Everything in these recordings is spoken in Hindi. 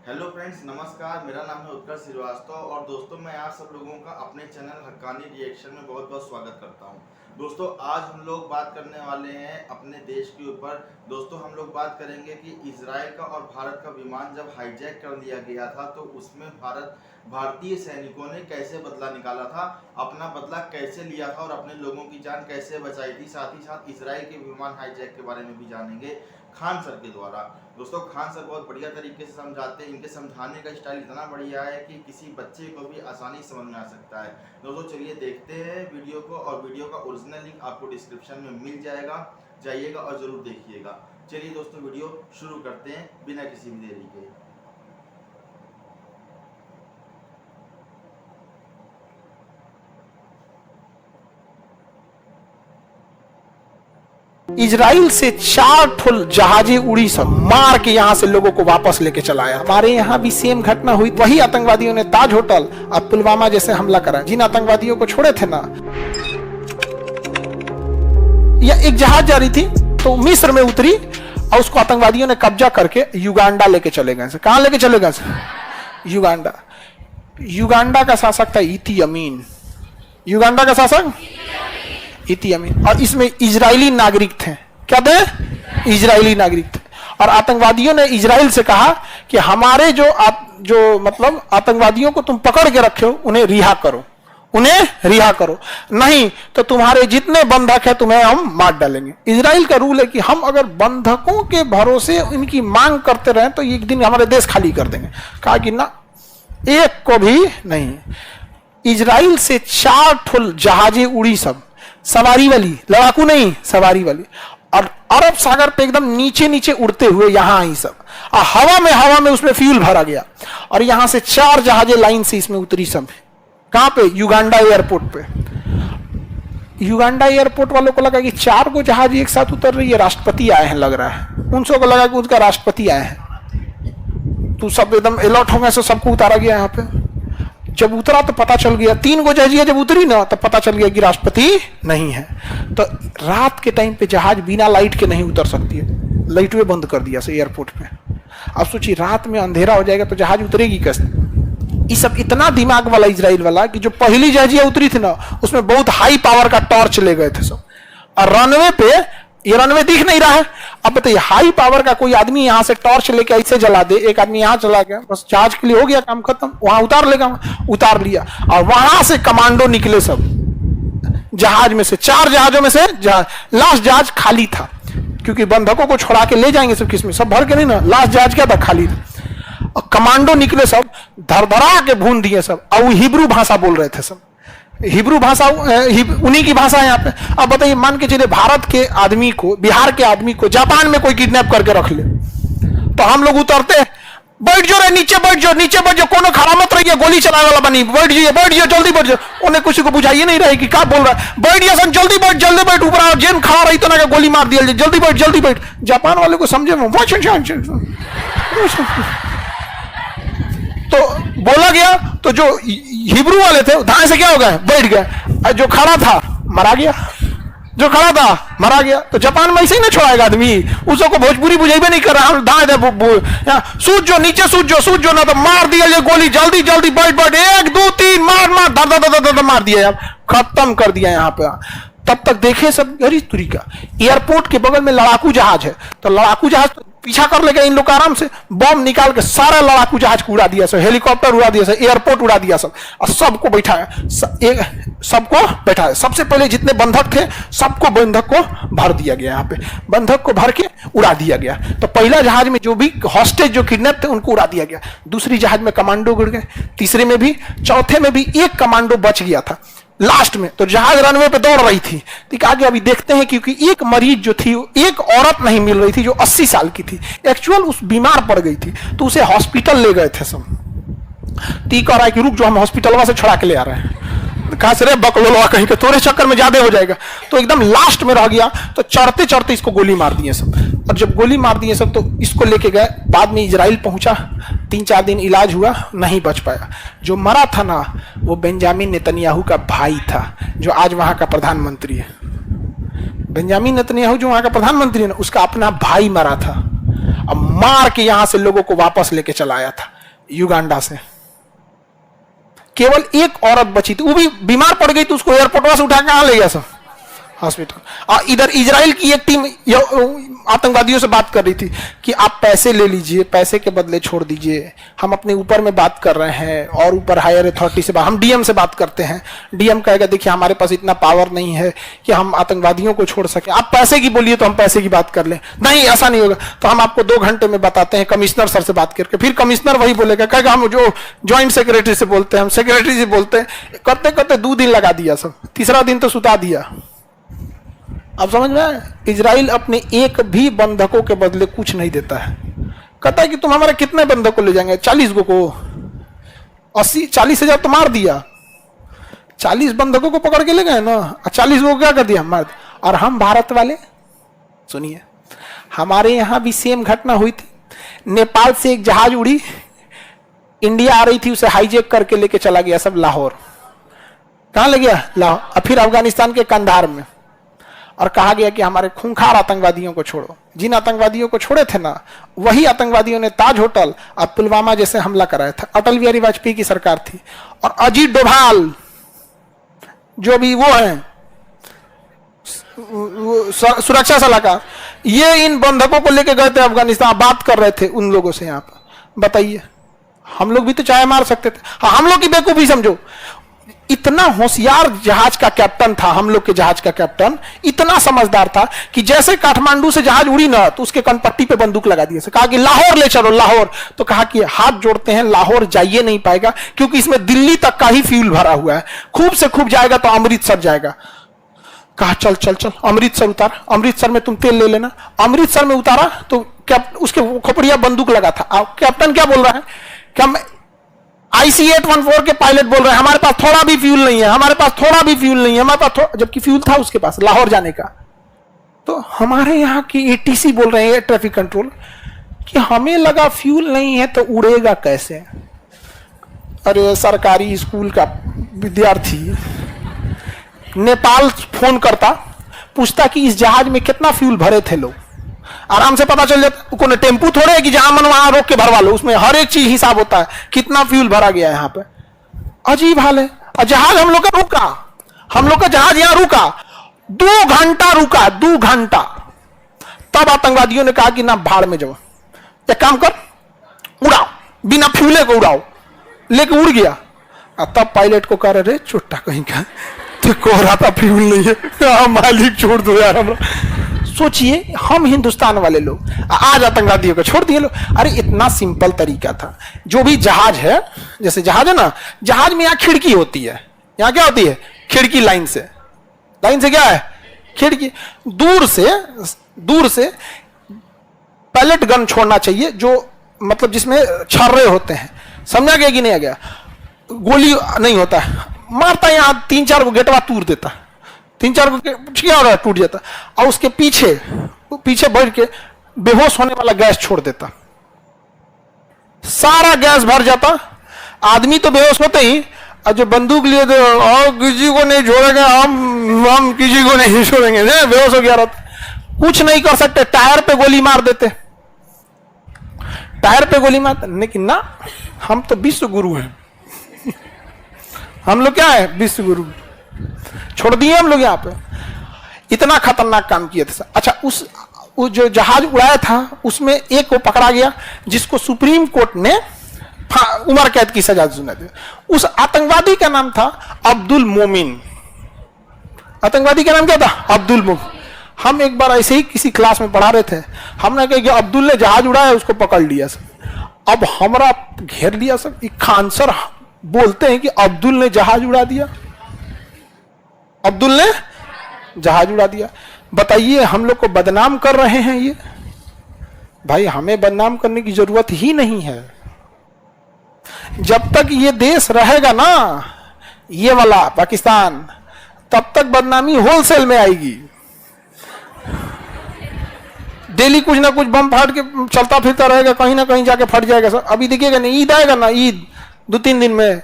हेलो फ्रेंड्स, नमस्कार। मेरा नाम है उत्कर्ष श्रीवास्तव और दोस्तों मैं आप सब लोगों का अपने चैनल हक्कानी रिएक्शन में बहुत बहुत स्वागत करता हूं। दोस्तों आज हम लोग बात करने वाले हैं अपने देश के ऊपर। दोस्तों हम लोग बात करेंगे कि इजराइल का और भारत का विमान जब हाईजैक कर लिया गया था तो उसमें भारतीय सैनिकों ने कैसे बदला निकाला था, अपना बदला कैसे लिया था और अपने लोगों की जान कैसे बचाई थी। साथ ही साथ इजराइल के विमान हाईजैक के बारे में भी जानेंगे खान सर के द्वारा। दोस्तों खान सर बहुत बढ़िया तरीके से समझाते हैं। इनके समझाने का स्टाइल इतना बढ़िया है कि किसी बच्चे को भी आसानी समझ में आ सकता है। दोस्तों चलिए देखते हैं वीडियो को, और वीडियो का ओरिजिनल लिंक आपको डिस्क्रिप्शन में मिल जाएगा, जाइएगा और ज़रूर देखिएगा। चलिए दोस्तों वीडियो शुरू करते हैं बिना किसी भी देरी के। इजराइल से 4 ठुल जहाजें उड़ी, सब मार के यहां से लोगों को वापस लेके चलाया। हमारे यहां भी सेम घटना हुई। वही आतंकवादियों ने ताज होटल और पुलवामा जैसे हमला करा। जिन आतंकवादियों को छोड़े थे ना, या एक जहाज जा रही थी तो मिस्र में उतरी और उसको आतंकवादियों ने कब्जा करके युगांडा लेके चले गए। कहां लेके चले गए? युगांडा। युगांडा का शासक था इती अमीन। युगांडा का शासक इती अमीन, और इसमें इजरायली नागरिक थे। क्या थे? इजरायली नागरिक थे। और आतंकवादियों ने इजराइल से कहा कि हमारे जो मतलब आतंकवादियों को तुम पकड़ के रखे हो, उन्हें रिहा करो, उन्हें रिहा करो, नहीं तो तुम्हारे जितने बंधक है तुम्हें हम मार डालेंगे। इजराइल का रूल है कि हम अगर बंधकों के भरोसे इनकी मांग करते रहे तो एक दिन हमारे देश खाली कर देंगे। कहा कि ना, एक को भी नहीं। इजराइल से 4 ठुल जहाजें उड़ी, सब सवारी वाली, लड़ाकू नहीं, सवारी वाली, और अरब सागर पे एकदम नीचे नीचे उड़ते हुए यहां आई सब। और हवा में उसमें फ्यूल भरा गया और यहां से 4 जहाजें लाइन से इसमें उतरी सब। कहां पे? युगांडा एयरपोर्ट पे। युगांडा एयरपोर्ट वालों को लगा कि 4 को जहाज एक साथ उतर रही है, राष्ट्रपति आए हैं लग रहा है। उन सबको लगा कि उसका राष्ट्रपति आए हैं, तो सब एकदम अलर्ट हो गए। सबको उतारा गया यहाँ पे। जब उतरा तो पता चल गया, 3 गो जहाजियां जब उतरी ना तो पता चल गया कि राष्ट्रपति नहीं है। तो रात के टाइम पे जहाज बिना लाइट के नहीं उतर सकती है, लाइट वे बंद कर दिया से एयरपोर्ट पे। अब सोचिए रात में अंधेरा हो जाएगा तो जहाज उतरेगी कैसे? ये सब इतना दिमाग वाला इजराइल वाला कि जो पहली जहाजियां उतरी थी ना उसमें बहुत हाई पावर का टॉर्च ले गए थे सब। और रनवे पे, ये रनवे दिख नहीं रहा है। अब बताइए हाई पावर का कोई आदमी यहां से टॉर्च लेके ऐसे जला दे, एक आदमी यहां चला गया, बस जहाज के लिए हो गया काम खत्म। वहां उतार लेगा, उतार लिया। और वहां से कमांडो निकले सब जहाज में से। 4 जहाजों में से लास्ट जहाज खाली था, क्योंकि बंधकों को छोड़ा के ले जाएंगे सब, किसमें सब भर के नहीं ना। लास्ट जहाज क्या था? खाली था। और कमांडो निकले सब, धरधरा के भून दिए सब। और वो हिब्रू भाषा बोल रहे थे सब। हिब्रू भाषा उन्हीं की भाषा है यहाँ पे। अब बताइए, मान के चलिए भारत के आदमी को, बिहार के आदमी को जापान में कोई किडनैप करके रख ले, तो हम लोग उतरते, बैठ जाओ रे, नीचे बैठ जाओ, नीचे बैठ जाओ, कोनो खड़ा मत रहिए, गोली चलाने वाला बनी, बैठ जाइए, जल्दी बैठ जाओ। उन्हें किसी को बुझाइए नहीं रहे कि क्या बोल रहा है। बैठ जाओ सन, जल्दी बैठ, ऊपर जेन खड़ा रही तो ना गोली मार दिया, जल्दी बैठ। जापान वाले को समझे तो बोला गया, तो जो हिब्रू वाले थे धाए से क्या हो गए? बैठ गए। जो खड़ा था मरा गया, जो खड़ा था मरा गया। तो जापान में ऐसे ही ना छोड़ाएगा आदमी, उसको भोजपुरी बुझेबे नहीं कर रहा। धाए सूझ जो, नीचे सूझ जो ना तो मार दिया गोली, जल्दी बैठ, 1 2 3 मार, दादा मार दिया, खत्म कर दिया यहाँ पे। तब तक देखे सब गरी तुरी का। एयरपोर्ट के बगल में लड़ाकू जहाज है, तो लड़ाकू जहाज पीछा कर लेगा इन लोग का आराम से। बम निकाल के सारा लड़ाकू जहाज को उड़ा दिया सब, हेलीकॉप्टर उड़ा दिया सब, एयरपोर्ट उड़ा दिया सब, और सबको बैठाया। सबसे पहले जितने बंधक थे सबको बंधक को भर दिया गया। यहाँ पे बंधक को भर के उड़ा दिया गया। तो पहला जहाज में जो भी हॉस्टेज जो किडनैप थे उनको उड़ा दिया गया। दूसरी जहाज में कमांडो गिर गए, तीसरे में भी, चौथे में भी एक कमांडो बच गया था लास्ट में। तो जहाज रनवे पे दौड़ रही थी। ठीक, आगे अभी देखते हैं, क्योंकि एक मरीज जो थी, एक औरत नहीं मिल रही थी जो 80 साल की थी, एक्चुअल उस बीमार पड़ गई थी, तो उसे हॉस्पिटल ले गए थे सब। ठीक, और कि रुक जो, हम हॉस्पिटल वहां से छुड़ा के ले आ रहे हैं। कहा से रे बकलोलवा कहीं के, तोरे चक्कर में ज्यादा हो जाएगा। तो एकदम लास्ट में रह गया, तो चढ़ते इसको गोली मार दिए सब। और जब गोली मार दिए सब तो इसको लेके गए। बाद में इजराइल पहुंचा, 3-4 दिन इलाज हुआ, नहीं बच पाया। जो मरा था ना वो बेंजामिन नेतन्याहू का भाई था, जो आज वहां का प्रधानमंत्री है। बेंजामिन नेतन्याहू जो वहां का प्रधानमंत्री है ना, उसका अपना भाई मरा था। अब मार के यहां से लोगों को वापस लेके चला आया था। युगांडा से। केवल एक औरत बची थी, वो भी बीमार पड़ गई तो उसको एयरपोर्ट से उठा के कहां ले गया सब, हॉस्पिटल। और इधर इजराइल की एक टीम आतंकवादियों से बात कर रही थी कि आप पैसे ले लीजिए, पैसे के बदले छोड़ दीजिए, हम अपने ऊपर में बात कर रहे हैं और ऊपर हायर अथॉरिटी से हम डीएम से बात करते हैं। डीएम कहेगा देखिए हमारे पास इतना पावर नहीं है कि हम आतंकवादियों को छोड़ सके, आप पैसे की बोलिए तो हम पैसे की बात कर लें। नहीं ऐसा नहीं होगा, तो हम आपको 2 घंटे में बताते हैं, कमिश्नर सर से बात करके। फिर कमिश्नर वही बोलेगा, कहेगा हम जो ज्वाइंट सेक्रेटरी से बोलते हैं, हम सेक्रेटरी से बोलते हैं, करते करते 2 दिन लगा दिया सब, तीसरा दिन तो सुता दिया। अब समझ में आया, इजराइल अपने एक भी बंधकों के बदले कुछ नहीं देता है। कहता है कि तुम हमारे कितने बंधकों ले जाएंगे, 40 को 40,000 तो मार दिया, 40 बंधकों को पकड़ के ले गए ना, 40 को क्या कर दिया, मार दिया। और हम भारत वाले सुनिए, हमारे यहां भी सेम घटना हुई थी। नेपाल से एक जहाज उड़ी, इंडिया आ रही थी, उसे हाईजेक करके लेके चला गया सब लाहौर। कहां ले गया, लाहौर। और फिर अफगानिस्तान के कंधार में, और कहा गया कि हमारे खूंखार आतंकवादियों को छोड़ो। जिन आतंकवादियों को छोड़े थे ना, वही आतंकवादियों ने ताज होटल और पुलवामा जैसे हमला कराया था। अटल बिहारी वाजपेयी की सरकार थी, और अजीत डोभाल जो भी वो है सुरक्षा सलाहकार, ये इन बंधकों को लेके गए थे अफगानिस्तान, बात कर रहे थे उन लोगों से। यहां पर बताइए, हम लोग भी तो चाय मार सकते थे। हाँ, हम लोग की बेवकूफी समझो, इतना होशियार जहाज का कैप्टन था, हम लोग के जहाज का कैप्टन इतना समझदार था कि जैसे काठमांडू से जहाज उड़ी ना, तो उसके कनपट्टी पे बंदूक लगा दिए, कहा कि लाहौर ले चलो, लाहौर। तो कहा कि हाथ जोड़ते हैं, लाहौर जाइए नहीं पाएगा, क्योंकि इसमें दिल्ली तक का ही फ्यूल भरा हुआ है, खूब से खूब जाएगा तो अमृतसर जाएगा। कहा चल चल चल अमृतसर उतार, अमृतसर में तुम तेल ले लेना। अमृतसर में उतारा तो उसके खोपड़िया बंदूक लगा था। कैप्टन क्या बोल रहा है, क्या IC-814 के पायलट बोल रहे हैं हमारे पास थोड़ा भी फ्यूल नहीं है, हमारे पास थोड़ा भी फ्यूल नहीं है, हमारे पास जबकि फ्यूल था उसके पास लाहौर जाने का। तो हमारे यहाँ की ATC बोल रहे हैं, ट्रैफिक कंट्रोल, कि हमें लगा फ्यूल नहीं है तो उड़ेगा कैसे। अरे सरकारी स्कूल का विद्यार्थी नेपाल फोन करता, पूछता कि इस जहाज में कितना फ्यूल भरे थे लोग, आराम से पता चल जाता। कोई टेम्पू थोड़े है कि जहां मन वहां रोक के भरवा लो, उसमें हर एक चीज हिसाब होता है, कितना फ्यूल भरा गया है यहाँ पे। अजीब हाल है। और जहाज हम लोग का रुका, हम लोग का जहाज यहां रुका, 2 घंटा रुका, 2 घंटा। तब आतंकवादियों ने कहा कि ना भाड़ में जाओ, एक काम कर उड़ाओ, बिना फ्यूले को उड़ाओ, लेके उड़ गया। और तब पायलट को कह रहे चुट्टा कहीं का, तो कह रहा था फ्यूल नहीं है, मालिक छोड़ दो यार हमरा। सोचिए हम हिंदुस्तान वाले लोग आज आतंकवादियों को छोड़ दिए लोग। अरे इतना सिंपल तरीका था। जो भी जहाज है, जैसे जहाज है ना, जहाज में यहाँ खिड़की होती है, यहाँ क्या होती है, खिड़की। लाइन से क्या है, खिड़की। दूर से पैलेट गन छोड़ना चाहिए, जो मतलब जिसमें छर्रे होते हैं, समझा गया कि नहीं आ गया। गोली नहीं होता है, मारता यहाँ 3-4 को गेटवा तूर देता, 3-4 को क्या हो रहा है, टूट जाता। और उसके पीछे बैठ के बेहोश होने वाला गैस छोड़ देता, सारा गैस भर जाता, आदमी तो बेहोश होते ही, और जो बंदूक लिए थे और किसी को नहीं छोड़ेंगे, हम किसी को नहीं छोड़ेंगे, बेहोश हो गया रहता, कुछ नहीं कर सकते। टायर पे गोली मार देते, टायर पे गोली मारते। लेकिन ना, हम तो विश्व गुरु हैं, हम लोग क्या है, विश्व गुरु। छोड़ दिए हम लोग यहाँ पे, इतना खतरनाक काम किए थे। अच्छा, उस जो जहाज उड़ाया था उसमें एक को पकड़ा गया, जिसको सुप्रीम कोर्ट ने उम्र कैद की सजा सुना दी। उस आतंकवादी का नाम था अब्दुल मोमिन। आतंकवादी का नाम क्या था, अब्दुल मोमिन। हम एक बार ऐसे ही किसी क्लास में पढ़ा रहे थे, हमने कहा कि अब्दुल ने जहाज उड़ाया, उसको पकड़ लिया सब। अब हमारा घेर लिया सब, खान सर बोलते हैं कि अब्दुल ने जहाज उड़ा दिया, अब्दुल ने जहाज उड़ा दिया। बताइए, हम लोग को बदनाम कर रहे हैं ये। भाई हमें बदनाम करने की जरूरत ही नहीं है। जब तक ये देश रहेगा ना, ये वाला पाकिस्तान, तब तक बदनामी होलसेल में आएगी। डेली कुछ ना कुछ बम फाड़ के चलता फिरता रहेगा, कहीं ना कहीं जाके फट जाएगा सब। अभी देखिएगा नहीं, ईद आएगा ना, ईद 2-3 दिन में,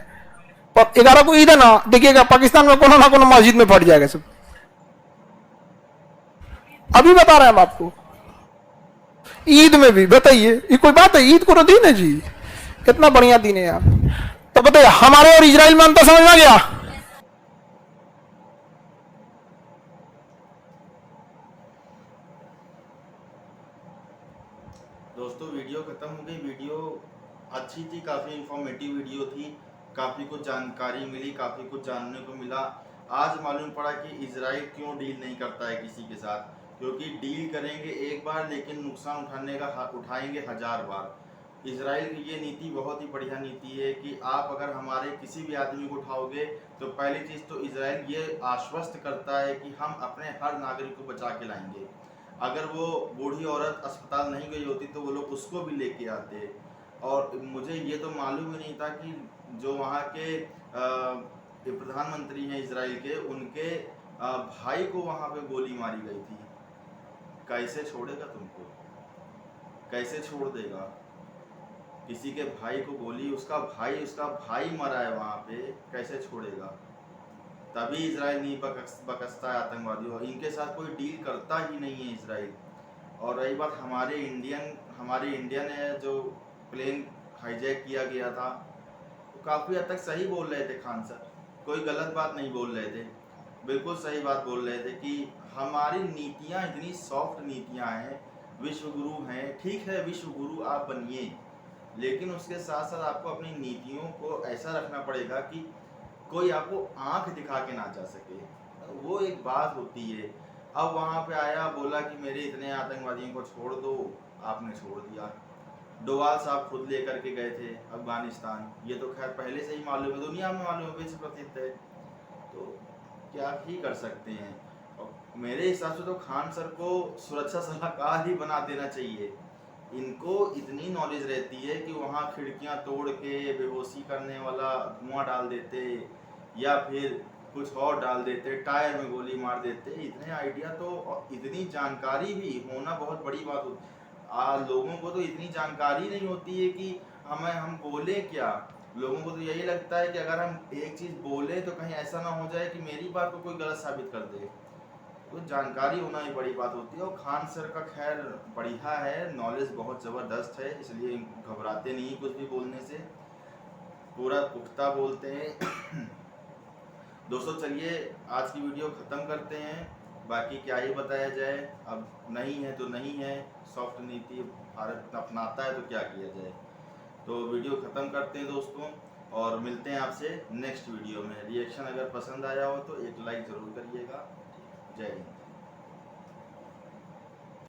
11 को ईद है ना, देखिएगा पाकिस्तान में कोनो ना कोनो मस्जिद में फट जाएगा सब। अभी बता रहे हैं हम आपको, ईद में भी। बताइए, ये कोई बात है, ईद को दिन है जी, इतना बढ़िया दिन है यार। तो बताइए हमारे और इजराइल में अंतर समझ में आ गया? दोस्तों वीडियो ख़त्म हो गई। वीडियो अच्छी थी, काफ़ी इंफॉर्मेटिव वीडियो थी, काफ़ी कुछ जानकारी मिली, काफ़ी कुछ जानने को मिला। आज मालूम पड़ा कि इजराइल क्यों डील नहीं करता है किसी के साथ, क्योंकि डील करेंगे एक बार लेकिन नुकसान उठाएंगे 1000 बार। इजराइल की ये नीति बहुत ही बढ़िया नीति है कि आप अगर हमारे किसी भी आदमी को उठाओगे तो पहली चीज़ तो इजराइल ये आश्वस्त करता है कि हम अपने हर नागरिक को बचा के लाएंगे। अगर वो बूढ़ी औरत अस्पताल नहीं गई होती तो वो लोग उसको भी लेके आते। और मुझे ये तो मालूम ही नहीं था कि जो वहाँ के प्रधानमंत्री हैं इजराइल के, उनके भाई को वहाँ पे गोली मारी गई थी। कैसे छोड़ेगा तुमको, कैसे छोड़ देगा? किसी के भाई को गोली, उसका भाई मरा है वहाँ पे, कैसे छोड़ेगा? तभी इजराइल नहीं बकसता है आतंकवादियों, इनके साथ कोई डील करता ही नहीं है इजराइल। और रही बात हमारे इंडियन है जो प्लेन हाईजैक किया गया था, तो काफ़ी हद तक सही बोल रहे थे खान सर, कोई गलत बात नहीं बोल रहे थे, बिल्कुल सही बात बोल रहे थे कि हमारी नीतियाँ इतनी सॉफ्ट नीतियाँ हैं, विश्व गुरु हैं, ठीक है विश्व गुरु आप बनिए, लेकिन उसके साथ साथ आपको अपनी नीतियों को ऐसा रखना पड़ेगा कि कोई आपको आंख दिखा के ना जा सके, वो एक बात होती है। अब वहाँ पे आया, बोला कि मेरे इतने आतंकवादियों को छोड़ दो, आपने छोड़ दिया। डोवाल साहब खुद लेकर के गए थे अफगानिस्तान, ये तो खैर पहले से ही मालूम है, दुनिया में मालूम है, विश्व प्रसिद्ध है, तो क्या ही कर सकते हैं। और मेरे हिसाब से तो खान सर को सुरक्षा सलाहकार ही बना देना चाहिए। इनको इतनी नॉलेज रहती है कि वहाँ खिड़कियाँ तोड़ के बेहोशी करने वाला धुआं डाल देते, या फिर कुछ और डाल देते, टायर में गोली मार देते। इतने आइडिया तो, इतनी जानकारी भी होना बहुत बड़ी बात होती। लोगों को तो इतनी जानकारी नहीं होती है कि हम बोले क्या। लोगों को तो यही लगता है कि अगर हम एक चीज़ बोले तो कहीं ऐसा ना हो जाए कि मेरी बात को कोई गलत साबित कर दे। तो जानकारी होना ही बड़ी बात होती है। और खान सर का खैर बढ़िया है, नॉलेज बहुत ज़बरदस्त है, इसलिए घबराते नहीं कुछ भी बोलने से, पूरा पुख्ता बोलते हैं। दोस्तों चलिए आज की वीडियो ख़त्म करते हैं, बाकी क्या ही बताया जाए, अब नहीं है तो नहीं है, सॉफ्ट नीति भारत अपनाता है तो क्या किया जाए। तो वीडियो ख़त्म करते हैं दोस्तों, और मिलते हैं आपसे नेक्स्ट वीडियो में। रिएक्शन अगर पसंद आया हो तो एक लाइक ज़रूर करिएगा। जय हिंद।